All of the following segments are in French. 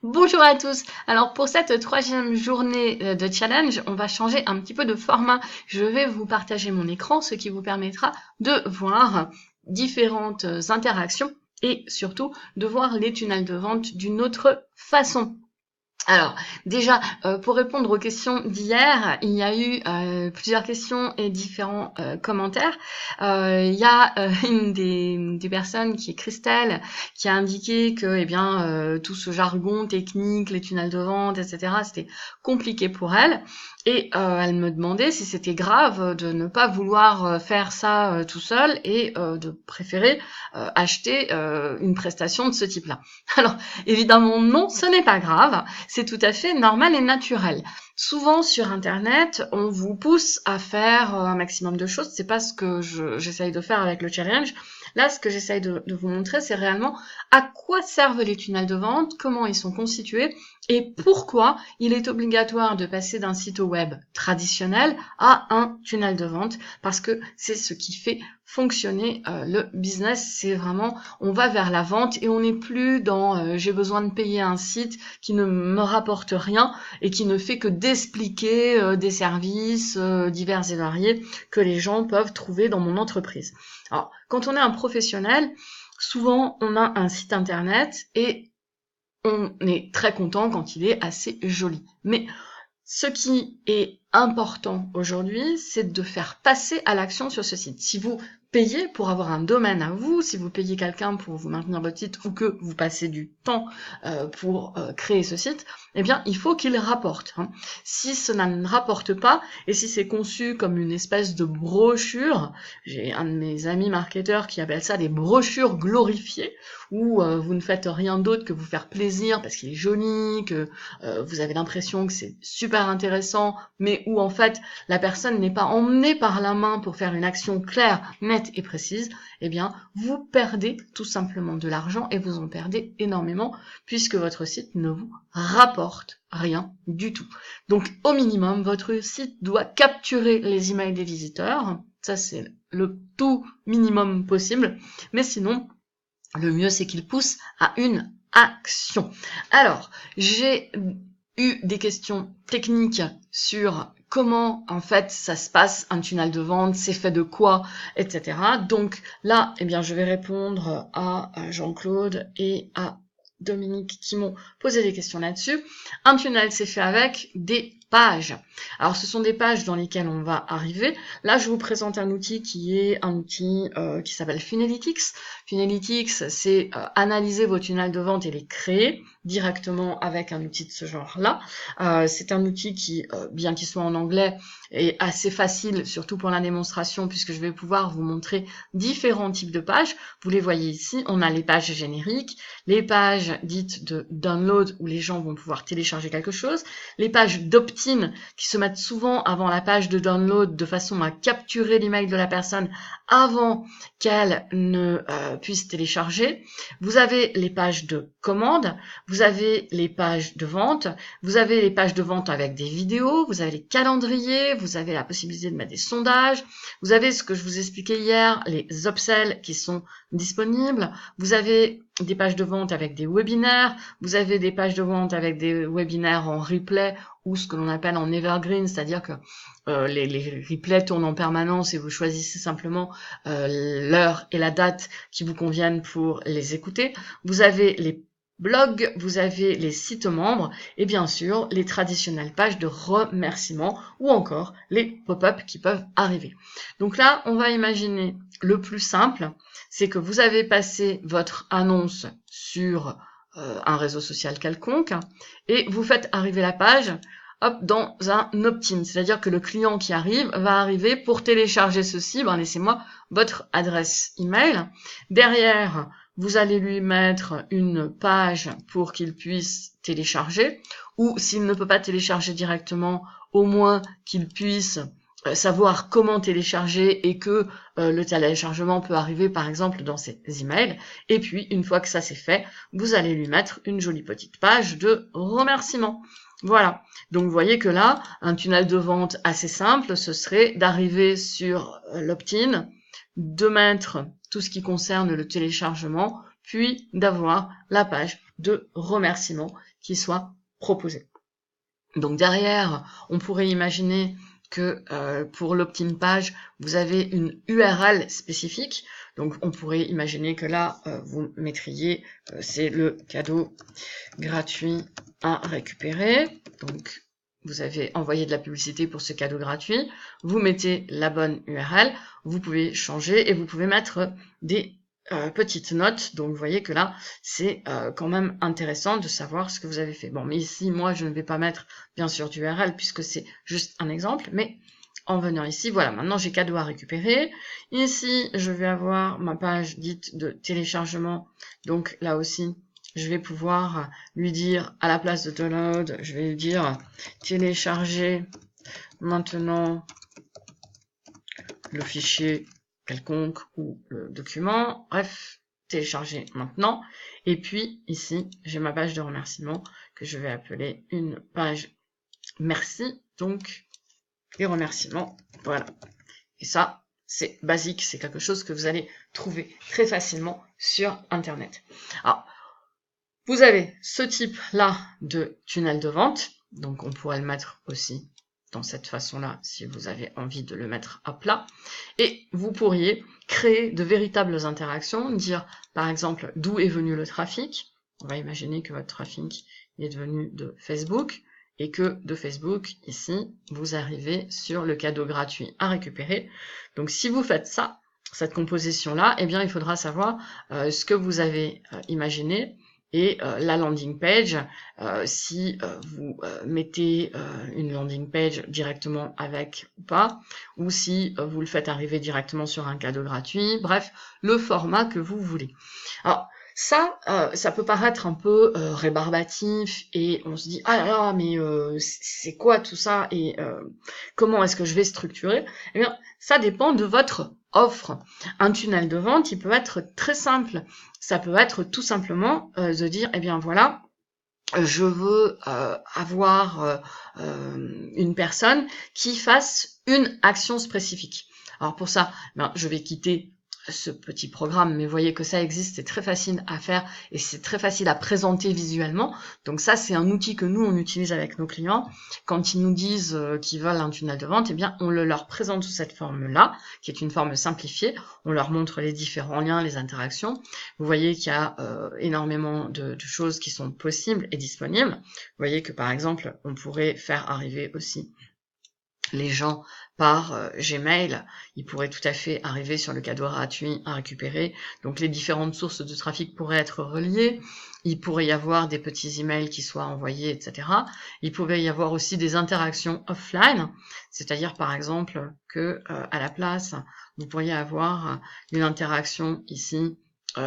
Bonjour à tous. Alors pour cette troisième journée de challenge, on va changer un petit peu de format. Je vais vous partager mon écran, ce qui vous permettra de voir différentes interactions et surtout de voir les tunnels de vente d'une autre façon. Alors, déjà, pour répondre aux questions d'hier, il y a eu plusieurs questions et différents commentaires. Il y a une des personnes qui est Christelle qui a indiqué que, tout ce jargon technique, les tunnels de vente, etc., c'était compliqué pour elle. Et elle me demandait si c'était grave de ne pas vouloir faire ça tout seul et de préférer acheter une prestation de ce type-là. Alors, évidemment, non, ce n'est pas grave. C'est tout à fait normal et naturel. Souvent sur Internet, on vous pousse à faire un maximum de choses. C'est pas ce que j'essaye de faire avec le challenge. Là, ce que j'essaye de vous montrer, c'est réellement à quoi servent les tunnels de vente, comment ils sont constitués et pourquoi il est obligatoire de passer d'un site web traditionnel à un tunnel de vente, parce que c'est ce qui fait fonctionner le business. C'est vraiment, on va vers la vente et on n'est plus dans j'ai besoin de payer un site qui ne me rapporte rien et qui ne fait que d'expliquer des services divers et variés que les gens peuvent trouver dans mon entreprise. Alors, quand on est un professionnel, souvent on a un site internet et on est très content quand il est assez joli. Mais ce qui est important aujourd'hui, c'est de faire passer à l'action sur ce site. Si vous payez pour avoir un domaine à vous, si vous payez quelqu'un pour vous maintenir votre site ou que vous passez du temps pour créer ce site, eh bien, il faut qu'il rapporte. Si cela ne rapporte pas, et si c'est conçu comme une espèce de brochure, j'ai un de mes amis marketeurs qui appelle ça des brochures glorifiées, où vous ne faites rien d'autre que vous faire plaisir parce qu'il est joli, que vous avez l'impression que c'est super intéressant, mais où en fait la personne n'est pas emmenée par la main pour faire une action claire, nette et précise, eh bien vous perdez tout simplement de l'argent et vous en perdez énormément puisque votre site ne vous rapporte rien du tout. Donc au minimum, votre site doit capturer les emails des visiteurs, ça c'est le tout minimum possible, mais sinon le mieux c'est qu'il pousse à une action. Alors, j'ai eu des questions techniques sur comment en fait ça se passe un tunnel de vente, c'est fait de quoi, etc. Donc là, eh bien, je vais répondre à Jean-Claude et à Dominique qui m'ont posé des questions là-dessus. Un tunnel, c'est fait avec des pages. Alors, ce sont des pages dans lesquelles on va arriver. Là, je vous présente un outil qui est un outil qui s'appelle Funnelytics. Funnelytics, c'est analyser vos tunnels de vente et les créer directement avec un outil de ce genre-là. C'est un outil qui, bien qu'il soit en anglais, est assez facile, surtout pour la démonstration, puisque je vais pouvoir vous montrer différents types de pages. Vous les voyez ici, on a les pages génériques, les pages dites de download, où les gens vont pouvoir télécharger quelque chose, les pages d'opt-in, qui se mettent souvent avant la page de download, de façon à capturer l'email de la personne avant qu'elle ne puisse télécharger. Vous avez les pages de commande, vous avez les pages de vente, vous avez les pages de vente avec des vidéos, vous avez les calendriers, vous avez la possibilité de mettre des sondages, vous avez ce que je vous expliquais hier, les upsells qui sont disponibles, vous avez des pages de vente avec des webinaires, vous avez des pages de vente avec des webinaires en replay ou ce que l'on appelle en evergreen, c'est-à-dire que les replays tournent en permanence et vous choisissez simplement l'heure et la date qui vous conviennent pour les écouter. Vous avez les blogs, vous avez les sites membres et bien sûr les traditionnelles pages de remerciements ou encore les pop-up qui peuvent arriver. Donc là, on va imaginer le plus simple, c'est que vous avez passé votre annonce sur un réseau social quelconque et vous faites arriver la page dans un opt-in, c'est-à-dire que le client qui arrive va arriver pour télécharger ceci, laissez-moi votre adresse email. Derrière, vous allez lui mettre une page pour qu'il puisse télécharger, ou s'il ne peut pas télécharger directement, au moins qu'il puisse savoir comment télécharger et que le téléchargement peut arriver par exemple dans ses emails. Et puis, une fois que ça c'est fait, vous allez lui mettre une jolie petite page de remerciement. Voilà. Donc, vous voyez que là, un tunnel de vente assez simple, ce serait d'arriver sur l'opt-in, de mettre tout ce qui concerne le téléchargement, puis d'avoir la page de remerciements qui soient proposés. Donc derrière, on pourrait imaginer que pour l'opt-in page, vous avez une URL spécifique. Donc on pourrait imaginer que là, vous mettriez, c'est le cadeau gratuit à récupérer. Donc vous avez envoyé de la publicité pour ce cadeau gratuit. Vous mettez la bonne URL. Vous pouvez changer et vous pouvez mettre des petite note, donc vous voyez que là c'est quand même intéressant de savoir ce que vous avez fait. Bon, mais ici moi je ne vais pas mettre bien sûr d'URL puisque c'est juste un exemple, mais en venant ici, voilà, maintenant j'ai cadeau à récupérer. Ici je vais avoir ma page dite de téléchargement, donc là aussi je vais pouvoir lui dire à la place de download, je vais lui dire télécharger maintenant le fichier quelconque ou le document, bref, télécharger maintenant. Et puis ici, j'ai ma page de remerciement que je vais appeler une page merci, donc les remerciements, voilà. Et ça, c'est basique, c'est quelque chose que vous allez trouver très facilement sur Internet. Alors, vous avez ce type-là de tunnel de vente, donc on pourrait le mettre aussi dans cette façon-là, si vous avez envie de le mettre à plat. Et vous pourriez créer de véritables interactions, dire par exemple d'où est venu le trafic. On va imaginer que votre trafic est venu de Facebook et que de Facebook, ici, vous arrivez sur le cadeau gratuit à récupérer. Donc si vous faites ça, cette composition-là, eh bien il faudra savoir ce que vous avez imaginé. Et la landing page, si vous mettez une landing page directement avec ou pas, ou si vous le faites arriver directement sur un cadeau gratuit, bref, le format que vous voulez. Alors, ça peut paraître un peu rébarbatif et on se dit « Ah là là, mais c'est quoi tout ça et comment est-ce que je vais structurer ?» Eh bien, ça dépend de votre offre. Un tunnel de vente, il peut être très simple. Ça peut être tout simplement de dire « Eh bien voilà, je veux avoir une personne qui fasse une action spécifique. » Alors pour ça, ben, je vais quitter ce petit programme, mais vous voyez que ça existe, c'est très facile à faire et c'est très facile à présenter visuellement. Donc ça, c'est un outil que nous, on utilise avec nos clients. Quand ils nous disent qu'ils veulent un tunnel de vente, eh bien, on le leur présente sous cette forme-là, qui est une forme simplifiée. On leur montre les différents liens, les interactions. Vous voyez qu'il y a énormément de choses qui sont possibles et disponibles. Vous voyez que, par exemple, on pourrait faire arriver aussi les gens par Gmail, ils pourraient tout à fait arriver sur le cadeau gratuit à récupérer. Donc les différentes sources de trafic pourraient être reliées. Il pourrait y avoir des petits emails qui soient envoyés, etc. Il pourrait y avoir aussi des interactions offline, c'est-à-dire par exemple que à la place, vous pourriez avoir une interaction ici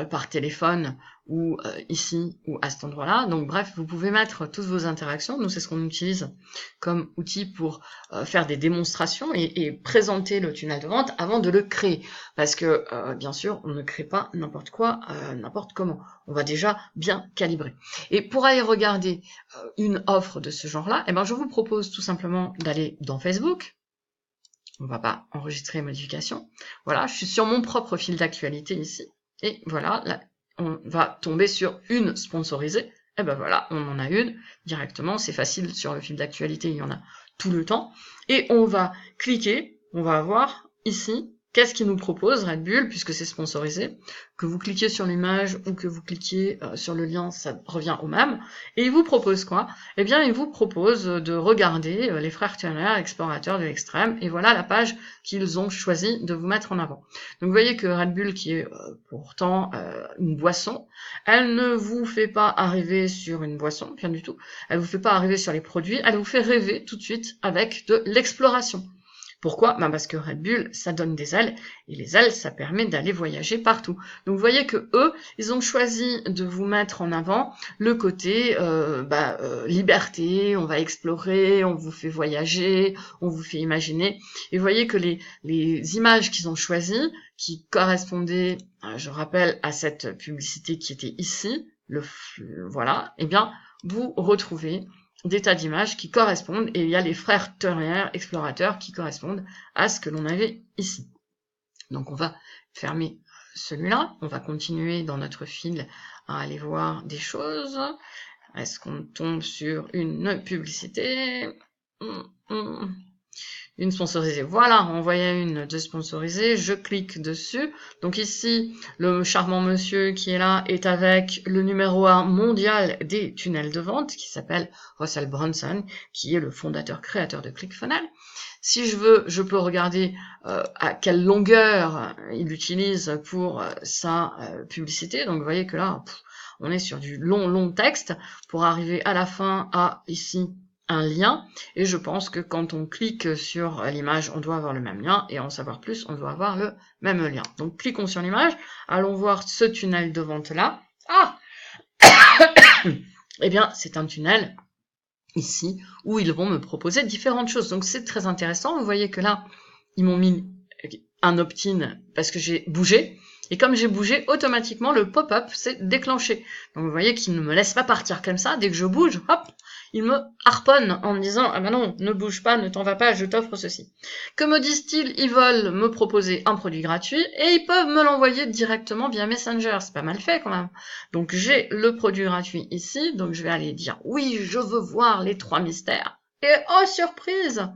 par téléphone ou ici ou à cet endroit-là. Donc bref, vous pouvez mettre toutes vos interactions. Nous, c'est ce qu'on utilise comme outil pour faire des démonstrations et présenter le tunnel de vente avant de le créer. Parce que, bien sûr, on ne crée pas n'importe quoi, n'importe comment. On va déjà bien calibrer. Et pour aller regarder une offre de ce genre-là, eh ben, je vous propose tout simplement d'aller dans Facebook. On va pas enregistrer modification. Voilà, je suis sur mon propre fil d'actualité ici. Et voilà, là, on va tomber sur une sponsorisée. Et ben voilà, on en a une directement. C'est facile, sur le fil d'actualité, il y en a tout le temps. Et on va cliquer, on va avoir ici, qu'est-ce qu'il nous propose, Red Bull, puisque c'est sponsorisé. Que vous cliquiez sur l'image ou que vous cliquiez sur le lien, ça revient au même. Et il vous propose quoi? Eh bien, il vous propose de regarder les frères Turner, explorateurs de l'extrême, et voilà la page qu'ils ont choisi de vous mettre en avant. Donc vous voyez que Red Bull, qui est pourtant une boisson, elle ne vous fait pas arriver sur une boisson, bien du tout. Elle vous fait pas arriver sur les produits, elle vous fait rêver tout de suite avec de l'exploration. Pourquoi? Ben parce que Red Bull, ça donne des ailes, et les ailes, ça permet d'aller voyager partout. Donc vous voyez que eux, ils ont choisi de vous mettre en avant le côté liberté, on va explorer, on vous fait voyager, on vous fait imaginer. Et vous voyez que les images qu'ils ont choisies, qui correspondaient, je rappelle, à cette publicité qui était ici, voilà, eh bien, vous retrouvez des tas d'images qui correspondent, et il y a les frères Turner explorateurs qui correspondent à ce que l'on avait ici. Donc on va fermer celui-là, on va continuer dans notre fil à aller voir des choses. Est-ce qu'on tombe sur une publicité? Une sponsorisée. Voilà, on voyait une de sponsorisée, je clique dessus. Donc ici, le charmant monsieur qui est là est avec le numéro 1 mondial des tunnels de vente, qui s'appelle Russell Brunson, qui est le fondateur créateur de ClickFunnels. Si je veux, je peux regarder à quelle longueur il utilise pour sa publicité. Donc vous voyez que là, on est sur du long texte pour arriver à la fin à ici un lien, et je pense que quand on clique sur l'image, on doit avoir le même lien, et en savoir plus, on doit avoir le même lien. Donc cliquons sur l'image, allons voir ce tunnel de vente là. Ah Eh bien, c'est un tunnel ici où ils vont me proposer différentes choses. Donc c'est très intéressant. Vous voyez que là, ils m'ont mis un opt-in parce que j'ai bougé. Et comme j'ai bougé, automatiquement, le pop-up s'est déclenché. Donc vous voyez qu'il ne me laisse pas partir comme ça. Dès que je bouge, hop, il me harponne en me disant « Ah ben non, ne bouge pas, ne t'en vas pas, je t'offre ceci ». Que me disent-ils? Ils veulent me proposer un produit gratuit et ils peuvent me l'envoyer directement via Messenger. C'est pas mal fait quand même. Donc j'ai le produit gratuit ici, donc je vais aller dire « Oui, je veux voir les 3 mystères ». Et oh surprise,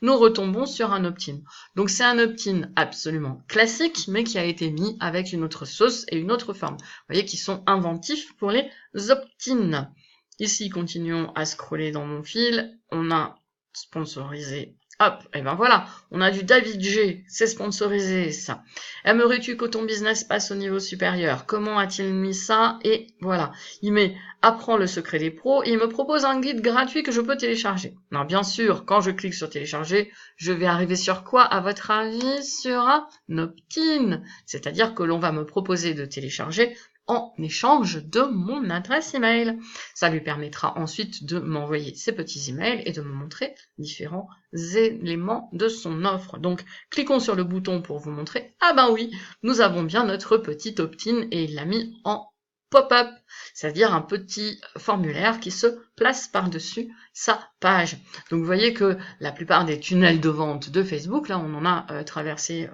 nous retombons sur un opt-in. Donc c'est un opt-in absolument classique, mais qui a été mis avec une autre sauce et une autre forme. Vous voyez qu'ils sont inventifs pour les opt-in. Ici, continuons à scroller dans mon fil. On a sponsorisé. Hop, et ben voilà, on a du David G, c'est sponsorisé ça. Aimerais-tu que ton business passe au niveau supérieur? Comment a-t-il mis ça? Et voilà, il met apprends le secret des pros et il me propose un guide gratuit que je peux télécharger. Non, bien sûr, quand je clique sur télécharger, je vais arriver sur quoi à votre avis? Sur un opt-in, c'est-à-dire que l'on va me proposer de télécharger en échange de mon adresse email. Ça lui permettra ensuite de m'envoyer ses petits emails et de me montrer différents éléments de son offre. Donc, cliquons sur le bouton pour vous montrer. Ah ben oui, nous avons bien notre petit opt-in et il l'a mis en pop-up, c'est-à-dire un petit formulaire qui se place par-dessus sa page. Donc vous voyez que la plupart des tunnels de vente de Facebook, là on en a traversé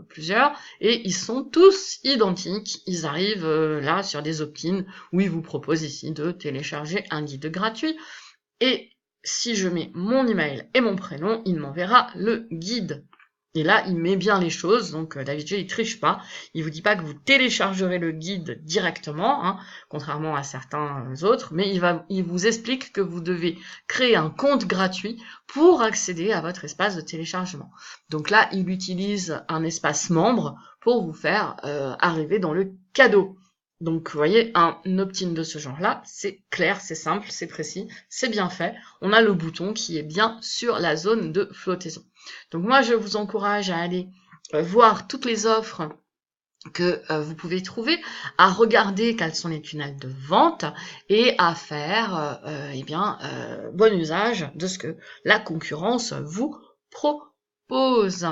plusieurs, et ils sont tous identiques. Ils arrivent là sur des opt-in où ils vous proposent ici de télécharger un guide gratuit. Et si je mets mon email et mon prénom, il m'enverra le guide. Et là, il met bien les choses, donc David G, il triche pas. Il vous dit pas que vous téléchargerez le guide directement, hein, contrairement à certains autres, mais il vous explique que vous devez créer un compte gratuit pour accéder à votre espace de téléchargement. Donc là, il utilise un espace membre pour vous faire arriver dans le cadeau. Donc, vous voyez, un opt-in de ce genre-là, c'est clair, c'est simple, c'est précis, c'est bien fait. On a le bouton qui est bien sur la zone de flottaison. Donc moi, je vous encourage à aller voir toutes les offres que vous pouvez trouver, à regarder quels sont les tunnels de vente et à faire bon usage de ce que la concurrence vous propose.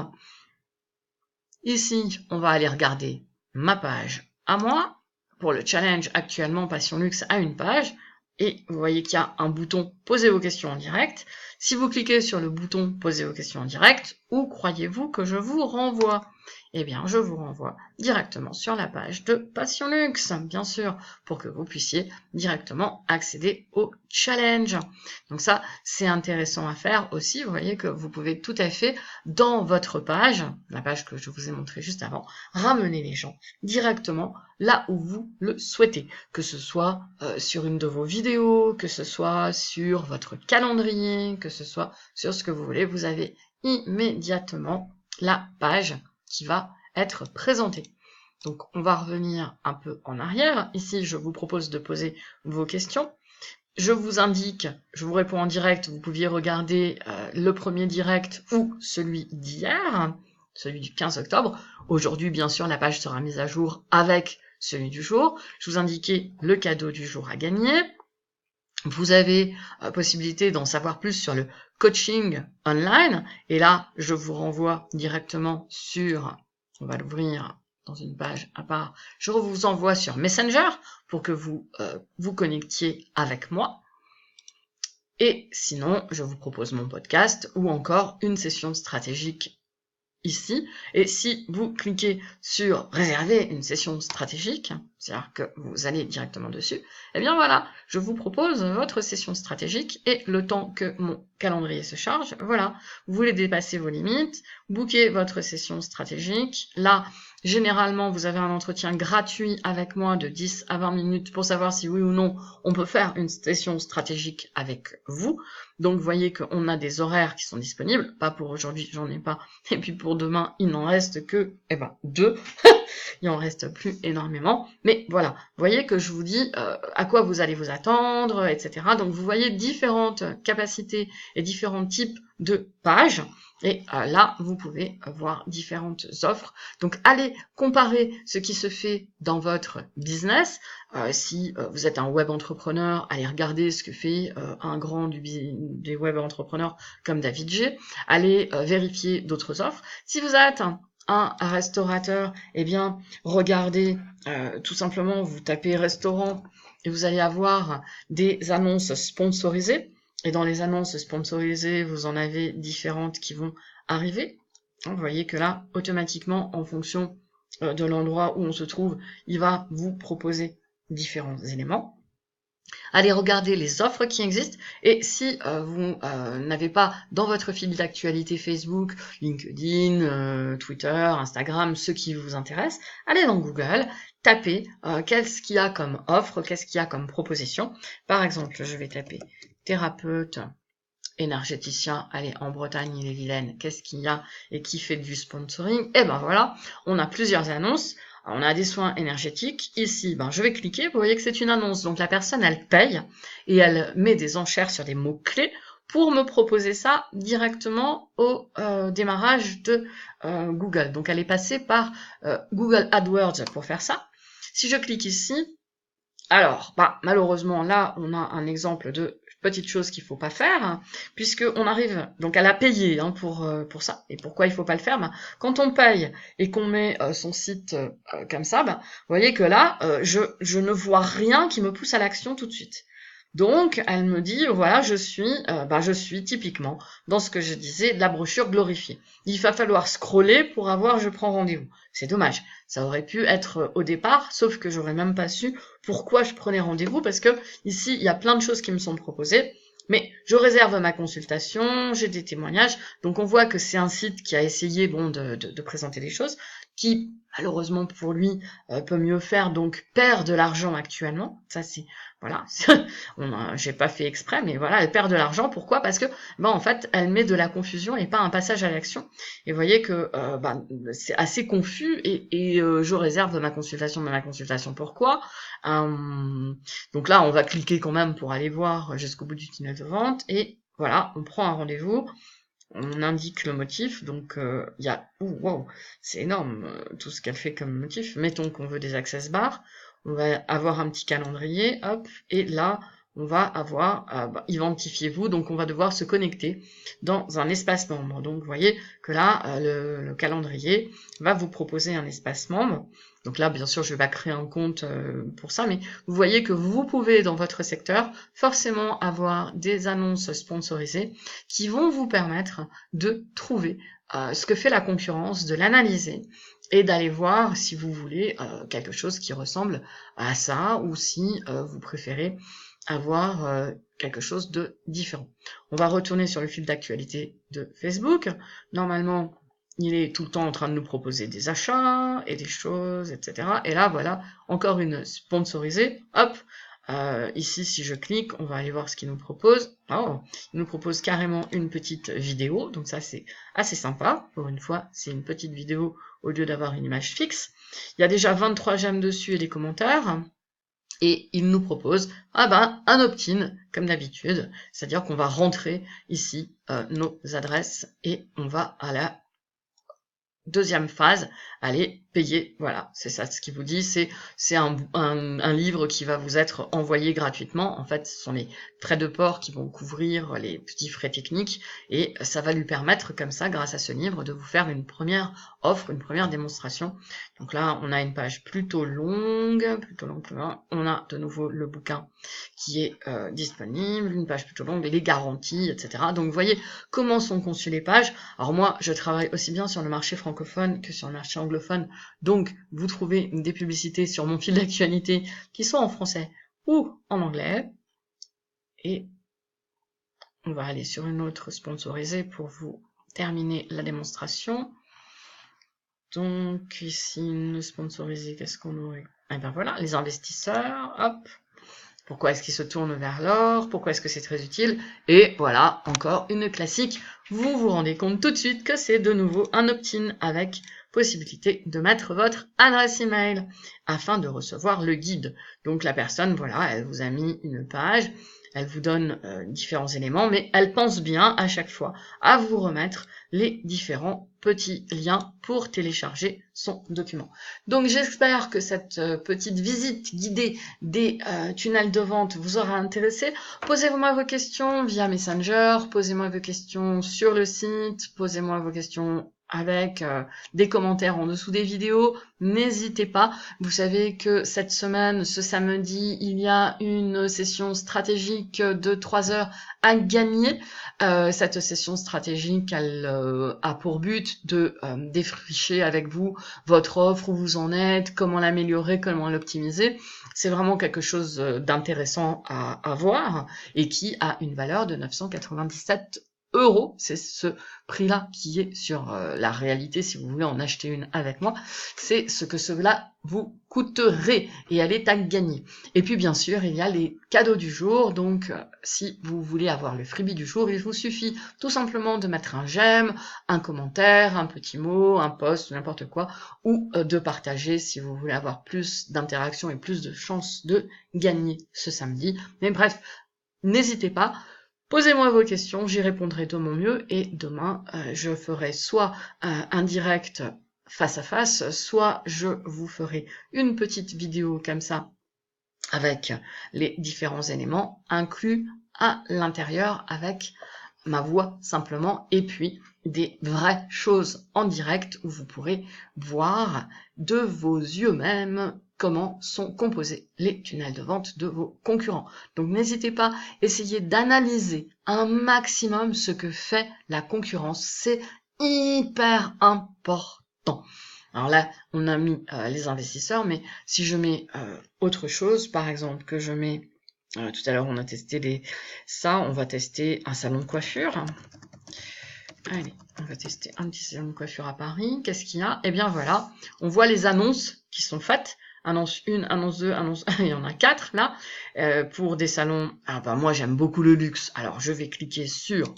Ici, on va aller regarder ma page à moi. Pour le challenge, actuellement, Passion Luxe a une page. Et vous voyez qu'il y a un bouton « Posez vos questions en direct ». Si vous cliquez sur le bouton « Posez vos questions en direct », où croyez-vous que je vous renvoie? Eh bien, je vous renvoie directement sur la page de Passion Luxe, bien sûr, pour que vous puissiez directement accéder au challenge. Donc ça, c'est intéressant à faire aussi. Vous voyez que vous pouvez tout à fait, dans votre page, la page que je vous ai montrée juste avant, ramener les gens directement là où vous le souhaitez, que ce soit sur une de vos vidéos, que ce soit sur votre calendrier, que ce soit sur ce que vous voulez, vous avez immédiatement la page qui va être présentée. Donc on va revenir un peu en arrière. Ici, je vous propose de poser vos questions. Je vous indique, je vous réponds en direct, vous pouviez regarder le premier direct ou celui d'hier, celui du 15 octobre. Aujourd'hui, bien sûr, la page sera mise à jour avec celui du jour. Je vous indiquais le cadeau du jour à gagner. Vous avez possibilité d'en savoir plus sur le coaching online. Et là, je vous renvoie directement sur, on va l'ouvrir dans une page à part, je vous envoie sur Messenger pour que vous vous connectiez avec moi. Et sinon, je vous propose mon podcast ou encore une session stratégique ici. Et si vous cliquez sur réserver une session stratégique, c'est-à-dire que vous allez directement dessus, eh bien voilà, je vous propose votre session stratégique et le temps que mon calendrier se charge, voilà, vous voulez dépasser vos limites, bookez votre session stratégique. Là, généralement, vous avez un entretien gratuit avec moi de 10 à 20 minutes pour savoir si oui ou non on peut faire une session stratégique avec vous. Donc, vous voyez qu'on a des horaires qui sont disponibles. Pas pour aujourd'hui, j'en ai pas. Et puis pour demain, il n'en reste que, 2. Il en reste plus énormément. Mais voilà, vous voyez que je vous dis à quoi vous allez vous attendre, etc. Donc, vous voyez différentes capacités et différents types de pages. Et là, vous pouvez voir différentes offres. Donc, allez comparer ce qui se fait dans votre business. Si vous êtes un web entrepreneur, allez regarder ce que fait un grand des web entrepreneurs comme David G. Allez vérifier d'autres offres. Si vous êtes un restaurateur, eh bien, regardez tout simplement, vous tapez restaurant et vous allez avoir des annonces sponsorisées. Et dans les annonces sponsorisées, vous en avez différentes qui vont arriver. Vous voyez que là, automatiquement, en fonction de l'endroit où on se trouve, il va vous proposer différents éléments. Allez regarder les offres qui existent et si vous n'avez pas dans votre fil d'actualité Facebook, LinkedIn, Twitter, Instagram, ceux qui vous intéressent, allez dans Google, tapez qu'est-ce qu'il y a comme offre, qu'est-ce qu'il y a comme proposition. Par exemple, je vais taper thérapeute énergéticien, allez, en Bretagne, il est vilaine, qu'est-ce qu'il y a et qui fait du sponsoring? Et ben voilà, on a plusieurs annonces. On a des soins énergétiques. Ici, je vais cliquer. Vous voyez que c'est une annonce. Donc, la personne, elle paye et elle met des enchères sur des mots-clés pour me proposer ça directement au démarrage de Google. Donc, elle est passée par Google AdWords pour faire ça. Si je clique ici, alors, malheureusement, là, on a un exemple de petite chose qu'il faut pas faire, puisque on arrive, donc elle a payé pour ça. Et pourquoi il faut pas le faire? Quand on paye et qu'on met son site comme ça, vous voyez que là, je ne vois rien qui me pousse à l'action tout de suite. Donc, elle me dit, voilà, je suis typiquement dans ce que je disais, de la brochure glorifiée. Il va falloir scroller pour avoir je prends rendez-vous. C'est dommage. Ça aurait pu être au départ, sauf que j'aurais même pas su pourquoi je prenais rendez-vous, parce que ici, il y a plein de choses qui me sont proposées, mais je réserve ma consultation, j'ai des témoignages, donc on voit que c'est un site qui a essayé de présenter des choses, qui, malheureusement pour lui, peut mieux faire, donc perd de l'argent actuellement. Ça, c'est, voilà, j'ai pas fait exprès, mais voilà, elle perd de l'argent. Pourquoi? Parce que, en fait, elle met de la confusion et pas un passage à l'action. Et vous voyez que, c'est assez confus et je réserve ma consultation. Pourquoi? Donc là, on va cliquer quand même pour aller voir jusqu'au bout du tunnel de vente et voilà, on prend un rendez-vous. On indique le motif, donc il y a... wow, c'est énorme tout ce qu'elle fait comme motif. Mettons qu'on veut des access bars, on va avoir un petit calendrier, hop, et là, on va avoir identifiez-vous, donc on va devoir se connecter dans un espace membre. Donc vous voyez que là, le calendrier va vous proposer un espace membre. Donc là, bien sûr, je vais pas créer un compte pour ça, mais vous voyez que vous pouvez, dans votre secteur, forcément avoir des annonces sponsorisées qui vont vous permettre de trouver ce que fait la concurrence, de l'analyser et d'aller voir si vous voulez quelque chose qui ressemble à ça ou si vous préférez avoir quelque chose de différent. On va retourner sur le fil d'actualité de Facebook. Normalement, il est tout le temps en train de nous proposer des achats et des choses, etc. Et là, voilà, encore une sponsorisée. Hop, ici, si je clique, on va aller voir ce qu'il nous propose. Oh, il nous propose carrément une petite vidéo. Donc ça, c'est assez sympa. Pour une fois, c'est une petite vidéo au lieu d'avoir une image fixe. Il y a déjà 23 j'aime dessus et des commentaires. Et il nous propose un opt-in, comme d'habitude. C'est-à-dire qu'on va rentrer ici nos adresses et on va à la deuxième phase, allez payer. Voilà, c'est ça ce qu'il vous dit. C'est un livre qui va vous être envoyé gratuitement. En fait, ce sont les frais de port qui vont couvrir les petits frais techniques et ça va lui permettre comme ça, grâce à ce livre, de vous faire une première offre, une première démonstration. Donc là, on a une page plutôt longue. On a de nouveau le bouquin qui est disponible, une page plutôt longue, les garanties, etc. Donc vous voyez comment sont conçues les pages. Alors moi, je travaille aussi bien sur le marché francophone que sur le marché anglophone. Donc, vous trouvez des publicités sur mon fil d'actualité qui sont en français ou en anglais. Et on va aller sur une autre sponsorisée pour vous terminer la démonstration. Donc, ici, une sponsorisée, qu'est-ce qu'on aurait? Eh bien voilà, les investisseurs, hop. Pourquoi est-ce qu'ils se tournent vers l'or? Pourquoi est-ce que c'est très utile? Et voilà, encore une classique. Vous vous rendez compte tout de suite que c'est de nouveau un opt-in avec possibilité de mettre votre adresse email afin de recevoir le guide. Donc la personne, voilà, elle vous a mis une page, elle vous donne différents éléments, mais elle pense bien à chaque fois à vous remettre les différents petits liens pour télécharger son document. Donc j'espère que cette petite visite guidée des tunnels de vente vous aura intéressé. Posez-moi vos questions via Messenger, posez-moi vos questions sur le site, posez-moi vos questions avec des commentaires en dessous des vidéos, n'hésitez pas. Vous savez que cette semaine, ce samedi, il y a une session stratégique de 3 heures à gagner. Cette session stratégique, elle a pour but de défricher avec vous votre offre, où vous en êtes, comment l'améliorer, comment l'optimiser. C'est vraiment quelque chose d'intéressant à voir et qui a une valeur de 997 €. C'est ce prix-là qui est sur la réalité, si vous voulez en acheter une avec moi. C'est ce que cela vous coûterait et elle est à gagner. Et puis bien sûr, il y a les cadeaux du jour. Donc si vous voulez avoir le freebie du jour, il vous suffit tout simplement de mettre un j'aime, un commentaire, un petit mot, un post, n'importe quoi, ou de partager si vous voulez avoir plus d'interaction et plus de chances de gagner ce samedi. Mais bref, n'hésitez pas. Posez-moi vos questions, j'y répondrai de mon mieux et demain, je ferai soit un direct face à face, soit je vous ferai une petite vidéo comme ça avec les différents éléments inclus à l'intérieur avec ma voix simplement et puis des vraies choses en direct où vous pourrez voir de vos yeux même comment sont composés les tunnels de vente de vos concurrents. Donc n'hésitez pas, essayez d'analyser un maximum ce que fait la concurrence. C'est hyper important. Alors là, on a mis les investisseurs, mais si je mets autre chose, par exemple, que je mets, tout à l'heure on a testé ça, on va tester un salon de coiffure. Allez, on va tester un petit salon de coiffure à Paris. Qu'est-ce qu'il y a? Eh bien voilà, on voit les annonces qui sont faites. Annonce 1, annonce 2, annonce 1, il y en a 4 là, pour des salons. Ah bah moi j'aime beaucoup le luxe, alors je vais cliquer sur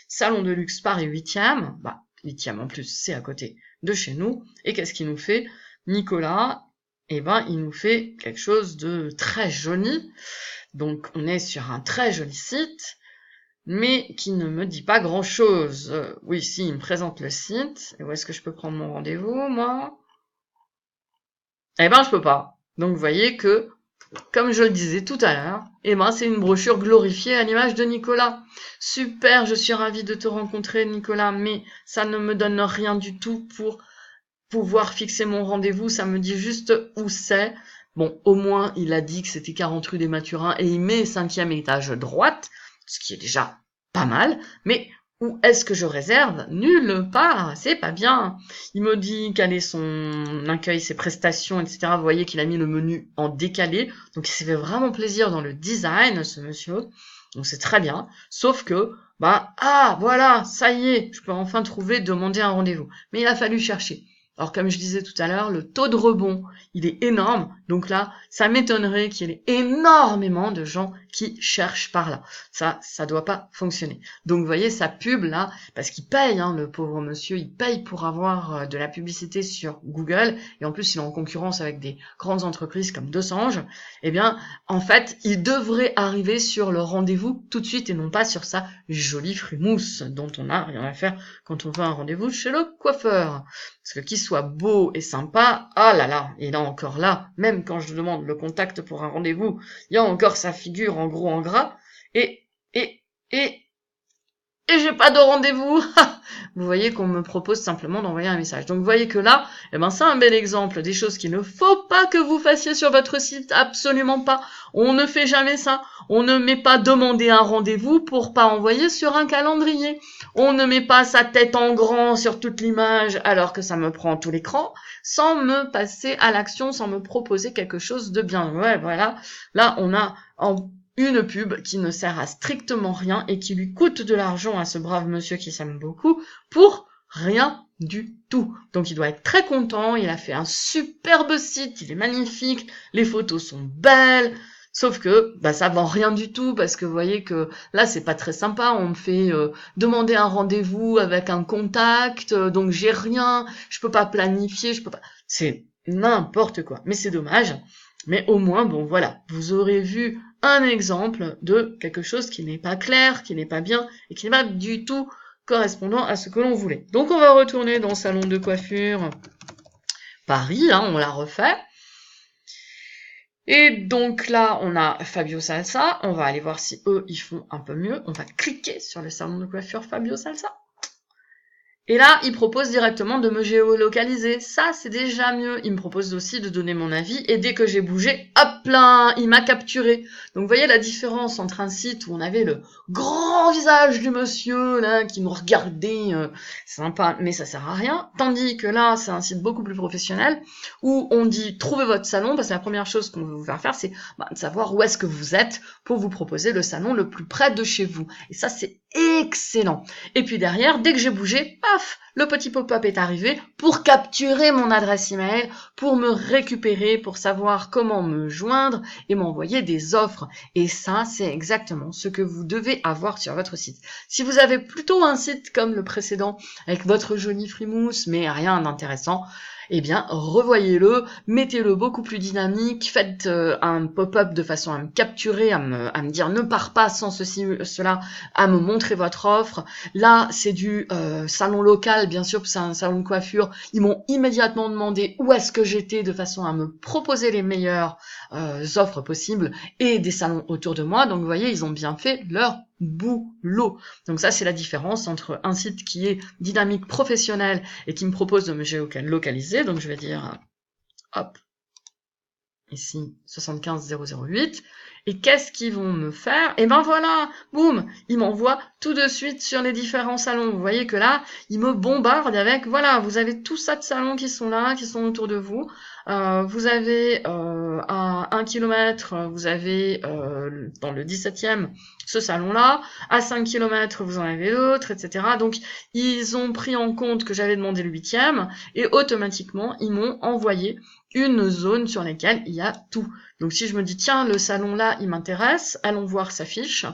salon de luxe Paris 8e, bah 8e en plus c'est à côté de chez nous, et qu'est-ce qu'il nous fait? Nicolas, eh ben il nous fait quelque chose de très joli, donc on est sur un très joli site, mais qui ne me dit pas grand-chose. Oui, si, il me présente le site, et où est-ce que je peux prendre mon rendez-vous, moi? Eh ben, je peux pas. Donc, vous voyez que, comme je le disais tout à l'heure, eh ben, c'est une brochure glorifiée à l'image de Nicolas. Super, je suis ravie de te rencontrer, Nicolas, mais ça ne me donne rien du tout pour pouvoir fixer mon rendez-vous. Ça me dit juste où c'est. Bon, au moins, il a dit que c'était 40 rue des Mathurins et il met 5e étage droite, ce qui est déjà pas mal, mais où est-ce que je réserve? Nulle part, c'est pas bien. Il me dit quel est son accueil, ses prestations, etc. Vous voyez qu'il a mis le menu en décalé, donc il s'est fait vraiment plaisir dans le design, ce monsieur. Donc c'est très bien, sauf que, voilà, ça y est, je peux enfin demander un rendez-vous. Mais il a fallu chercher. Alors comme je disais tout à l'heure, le taux de rebond, il est énorme, donc là, ça m'étonnerait qu'il y ait énormément de gens qui cherche par là. Ça doit pas fonctionner. Donc vous voyez sa pub là, parce qu'il paye, hein, le pauvre monsieur, il paye pour avoir de la publicité sur Google, et en plus il est en concurrence avec des grandes entreprises comme Dosange. Eh bien, en fait, il devrait arriver sur le rendez-vous tout de suite et non pas sur sa jolie frimousse dont on n'a rien à faire quand on veut un rendez-vous chez le coiffeur. Parce que qu'il soit beau et sympa, ah là là, il est encore là, même quand je demande le contact pour un rendez-vous, il y a encore sa figure en gros en gras, et j'ai pas de rendez-vous. Vous voyez qu'on me propose simplement d'envoyer un message. Donc vous voyez que là, eh ben c'est un bel exemple des choses qu'il ne faut pas que vous fassiez sur votre site, absolument pas. On ne fait jamais ça. On ne met pas demander un rendez-vous pour pas envoyer sur un calendrier. On ne met pas sa tête en grand sur toute l'image alors que ça me prend tout l'écran, sans me passer à l'action, sans me proposer quelque chose de bien. Ouais, voilà. Là, on a une pub qui ne sert à strictement rien et qui lui coûte de l'argent à ce brave monsieur qui s'aime beaucoup pour rien du tout. Donc il doit être très content, il a fait un superbe site, il est magnifique, les photos sont belles, sauf que ça vend rien du tout parce que vous voyez que là c'est pas très sympa, on me fait demander un rendez-vous avec un contact, donc j'ai rien, je peux pas planifier, je peux pas... C'est n'importe quoi, mais c'est dommage. Mais au moins, bon voilà, vous aurez vu un exemple de quelque chose qui n'est pas clair, qui n'est pas bien, et qui n'est pas du tout correspondant à ce que l'on voulait. Donc on va retourner dans le salon de coiffure Paris, hein, on l'a refait. Et donc là, on a Fabio Salsa, on va aller voir si eux, ils font un peu mieux. On va cliquer sur le salon de coiffure Fabio Salsa. Et là, il propose directement de me géolocaliser. Ça, c'est déjà mieux. Il me propose aussi de donner mon avis. Et dès que j'ai bougé, hop là, il m'a capturé. Donc, vous voyez la différence entre un site où on avait le grand visage du monsieur, là, qui nous regardait, sympa, mais ça sert à rien. Tandis que là, c'est un site beaucoup plus professionnel, où on dit, trouvez votre salon, parce que la première chose qu'on veut vous faire, c'est de savoir où est-ce que vous êtes pour vous proposer le salon le plus près de chez vous. Et ça, c'est excellent. Et puis derrière, dès que j'ai bougé, paf, le petit pop-up est arrivé pour capturer mon adresse email, pour me récupérer, pour savoir comment me joindre et m'envoyer des offres. Et ça, c'est exactement ce que vous devez avoir sur votre site. Si vous avez plutôt un site comme le précédent, avec votre jolie frimousse, mais rien d'intéressant, eh bien, revoyez-le, mettez-le beaucoup plus dynamique, faites un pop-up de façon à me capturer, à me dire ne pars pas sans ceci, cela, à me montrer votre offre. Là, c'est du salon local, bien sûr, c'est un salon de coiffure. Ils m'ont immédiatement demandé où est-ce que j'étais de façon à me proposer les meilleures offres possibles et des salons autour de moi. Donc, vous voyez, ils ont bien fait leur boulot. Donc ça, c'est la différence entre un site qui est dynamique, professionnel et qui me propose de me géolocaliser. Donc je vais dire, hop, ici, 75008. Et qu'est-ce qu'ils vont me faire? Et ben voilà, boum, ils m'envoient tout de suite sur les différents salons. Vous voyez que là, ils me bombardent avec, voilà, vous avez tout ça de salons qui sont là, qui sont autour de vous. Vous avez à 1 km, vous avez dans le 17e ce salon-là. À 5 km, vous en avez l'autre, etc. Donc, ils ont pris en compte que j'avais demandé le 8e et automatiquement, ils m'ont envoyé une zone sur laquelle il y a tout. Donc si je me dis, tiens, le salon là, il m'intéresse, allons voir sa fiche,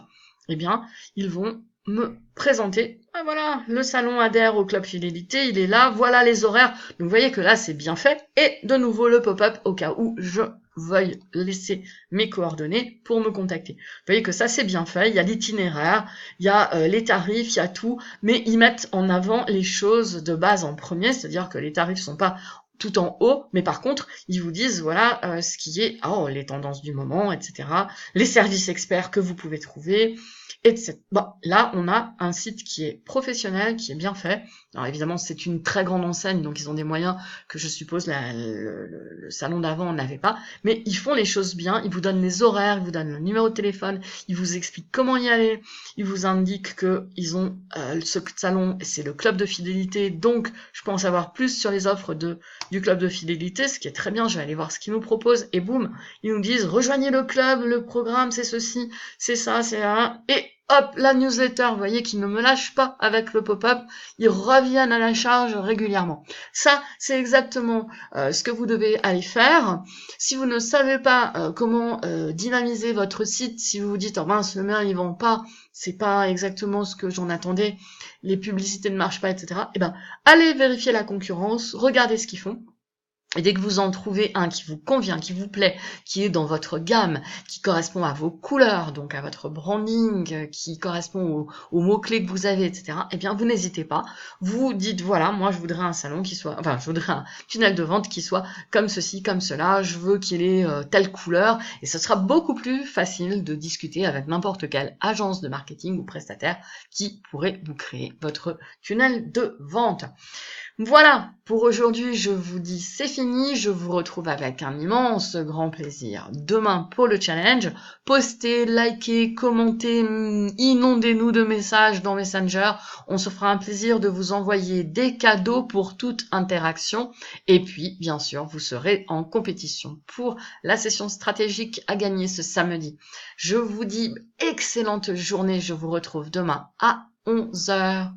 eh bien, ils vont me présenter, ah voilà, le salon adhère au club fidélité, il est là, voilà les horaires. Donc vous voyez que là, c'est bien fait. Et de nouveau, le pop-up au cas où je veuille laisser mes coordonnées pour me contacter. Vous voyez que ça, c'est bien fait. Il y a l'itinéraire, il y a les tarifs, il y a tout, mais ils mettent en avant les choses de base en premier, c'est-à-dire que les tarifs sont pas tout en haut, mais par contre, ils vous disent, voilà, ce qui est, les tendances du moment, etc., les services experts que vous pouvez trouver, etc. Bon, là, on a un site qui est professionnel, qui est bien fait. Alors évidemment, c'est une très grande enseigne, donc ils ont des moyens que je suppose le salon d'avant n'avait pas, mais ils font les choses bien, ils vous donnent les horaires, ils vous donnent le numéro de téléphone, ils vous expliquent comment y aller, ils vous indiquent que ils ont ce salon, c'est le club de fidélité, donc je peux en savoir plus sur les offres du club de fidélité, ce qui est très bien, je vais aller voir ce qu'ils nous proposent, et boum, ils nous disent, rejoignez le club, le programme, c'est ceci, c'est ça, c'est là, et hop, la newsletter, vous voyez qu'ils ne me lâchent pas avec le pop-up, ils reviennent à la charge régulièrement. Ça, c'est exactement ce que vous devez aller faire. Si vous ne savez pas comment dynamiser votre site, si vous vous dites, oh mince, le mien, ils vend pas, c'est pas exactement ce que j'en attendais, les publicités ne marchent pas, etc. Eh ben, allez vérifier la concurrence, regardez ce qu'ils font. Et dès que vous en trouvez un qui vous convient, qui vous plaît, qui est dans votre gamme, qui correspond à vos couleurs, donc à votre branding, qui correspond aux mots-clés que vous avez, etc., eh bien, vous n'hésitez pas. Vous dites, voilà, moi, je voudrais un salon qui soit, enfin, je voudrais un tunnel de vente qui soit comme ceci, comme cela, je veux qu'il ait telle couleur, et ce sera beaucoup plus facile de discuter avec n'importe quelle agence de marketing ou prestataire qui pourrait vous créer votre tunnel de vente. Voilà, pour aujourd'hui, je vous dis c'est fini, je vous retrouve avec un immense grand plaisir demain pour le challenge. Postez, likez, commentez, inondez-nous de messages dans Messenger. On se fera un plaisir de vous envoyer des cadeaux pour toute interaction. Et puis, bien sûr, vous serez en compétition pour la session stratégique à gagner ce samedi. Je vous dis excellente journée, je vous retrouve demain à 11 h.